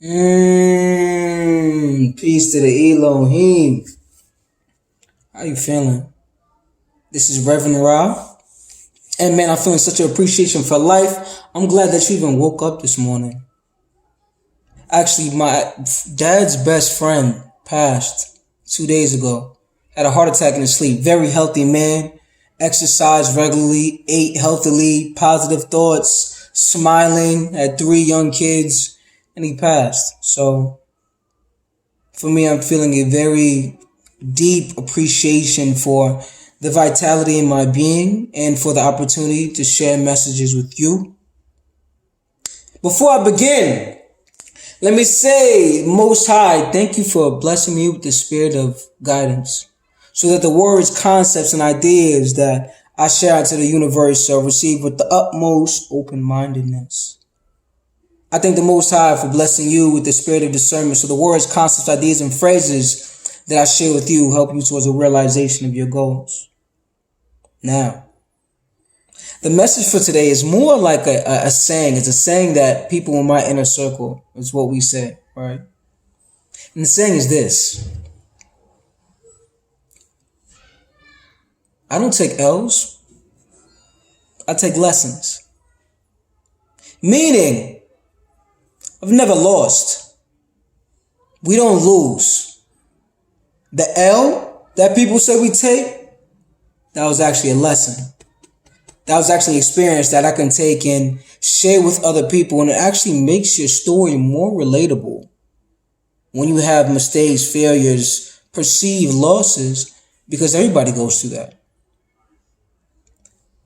Peace to the Elohim. How you feeling? This is Reverend Ra. And man, I'm feeling such an appreciation for life. I'm glad that you even woke up this morning. Actually, my dad's best friend passed 2 days ago. Had a heart attack in his sleep. Very healthy man. Exercised regularly, ate healthily, positive thoughts, smiling, had 3 young kids, and he passed. So for me, I'm feeling a very deep appreciation for the vitality in my being and for the opportunity to share messages with you. Before I begin, let me say, Most High, thank you for blessing me with the spirit of guidance so that the words, concepts, and ideas that I share out to the universe are received with the utmost open-mindedness. I thank the Most High for blessing you with the spirit of discernment so the words, concepts, ideas, and phrases that I share with you help you towards a realization of your goals. Now, the message for today is more like a saying. It's a saying that people in my inner circle is what we say, right? And the saying is this: I don't take L's, I take lessons. Meaning, I've never lost. We don't lose. The L that people say we take, that was actually a lesson. That was actually an experience that I can take and share with other people, and it actually makes your story more relatable. When you have mistakes, failures, perceived losses, because everybody goes through that.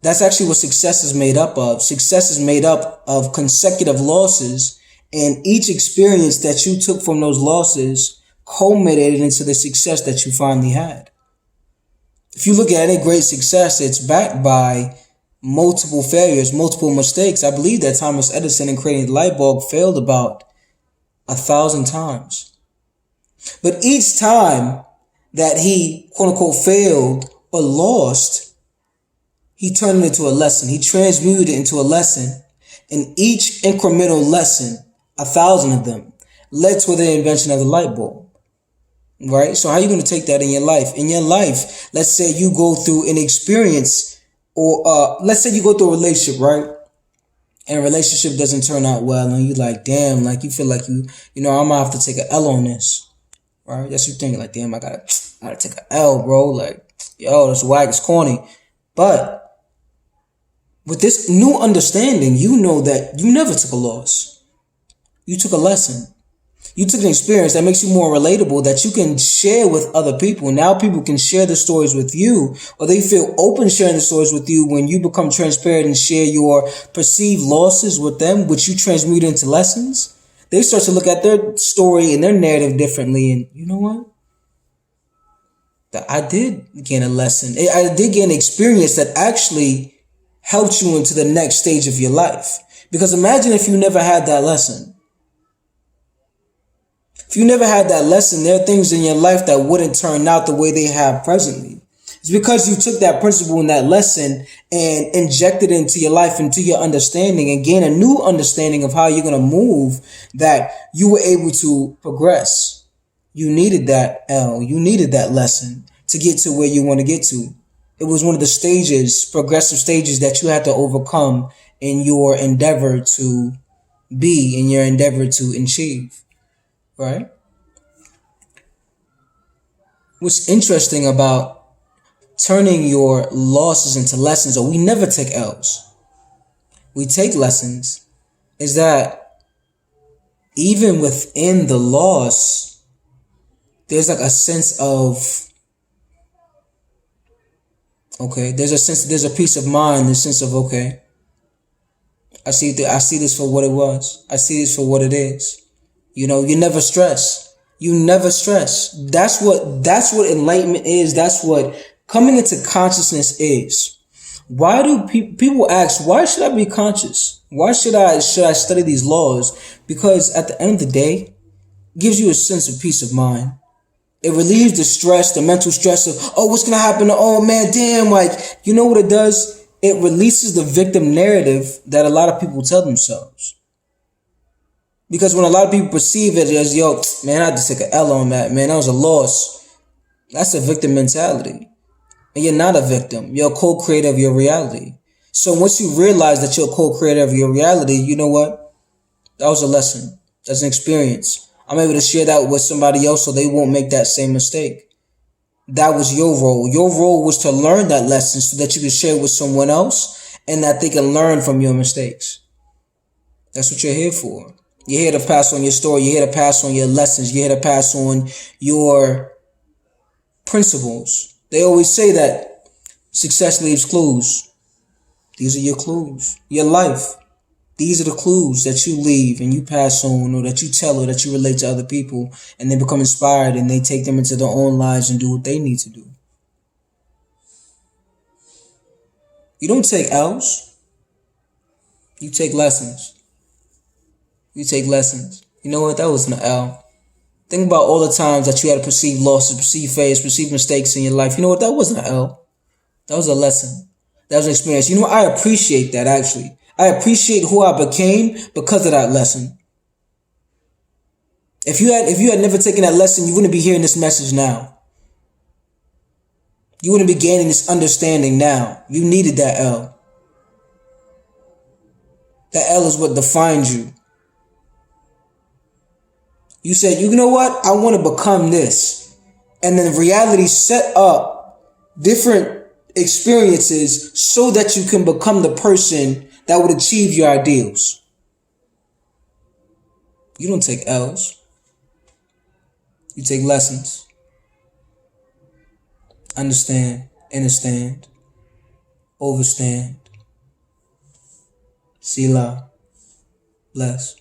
That's actually what success is made up of. Success is made up of consecutive losses, and each experience that you took from those losses culminated into the success that you finally had. If you look at any great success, it's backed by multiple failures, multiple mistakes. I believe that Thomas Edison, in creating the light bulb, failed about 1,000 times. But each time that he, quote unquote, failed or lost, he turned it into a lesson. He transmuted it into a lesson. And each incremental lesson, 1,000 of them, led to the invention of the light bulb. Right? So how are you going to take that in your life? In your life, let's say you go through an experience, or let's say you go through a relationship, right? And a relationship doesn't turn out well, and you're like, damn, like you feel like I'm gonna have to take an L on this, right? That's what you're thinking, like, damn, I gotta take an L, bro. Like, yo, that's whack, it's corny. But with this new understanding, you know that you never took a loss. You took a lesson. You took an experience that makes you more relatable, that you can share with other people. Now people can share the stories with you, or they feel open sharing the stories with you when you become transparent and share your perceived losses with them, which you transmute into lessons. They start to look at their story and their narrative differently. And you know what? I did gain a lesson. I did gain an experience that actually helped you into the next stage of your life. Because imagine if you never had that lesson. If you never had that lesson, there are things in your life that wouldn't turn out the way they have presently. It's because you took that principle and that lesson and injected it into your life, into your understanding, and gain a new understanding of how you're going to move, that you were able to progress. You needed that L. You needed that lesson to get to where you want to get to. It was one of the stages, progressive stages, that you had to overcome in your endeavor to be, in your endeavor to achieve. Right? What's interesting about turning your losses into lessons, or we never take L's, we take lessons, is that even within the loss, there's like a sense of, okay, there's a peace of mind, a sense of, okay, I see this for what it was. I see this for what it is. You never stress. You never stress. That's what enlightenment is. That's what coming into consciousness is. Why do people ask, why should I be conscious? Why should I study these laws? Because at the end of the day, it gives you a sense of peace of mind. It relieves the stress, the mental stress of, oh, what's going to happen? Oh man, damn. Like, you know what it does? It releases the victim narrative that a lot of people tell themselves. Because when a lot of people perceive it as, yo, man, I just took an L on that, man, that was a loss. That's a victim mentality. And you're not a victim. You're a co-creator of your reality. So once you realize that you're a co-creator of your reality, you know what? That was a lesson. That's an experience. I'm able to share that with somebody else so they won't make that same mistake. That was your role. Your role was to learn that lesson so that you can share it with someone else and that they can learn from your mistakes. That's what you're here for. You're here to pass on your story. You're here to pass on your lessons. You're here to pass on your principles. They always say that success leaves clues. These are your clues. Your life. These are the clues that you leave and you pass on, or that you tell, or that you relate to other people, and they become inspired and they take them into their own lives and do what they need to do. You don't take L's. You take lessons. You take lessons. You know what? That wasn't an L. Think about all the times that you had to perceive losses, perceive failures, perceive mistakes in your life. You know what? That wasn't an L. That was a lesson. That was an experience. You know what? I appreciate that, actually. I appreciate who I became because of that lesson. If you had never taken that lesson, you wouldn't be hearing this message now. You wouldn't be gaining this understanding now. You needed that L. That L is what defines you. You said, you know what? I want to become this. And then reality set up different experiences so that you can become the person that would achieve your ideals. You don't take L's. You take lessons. Understand, understand, overstand. Sila. Bless.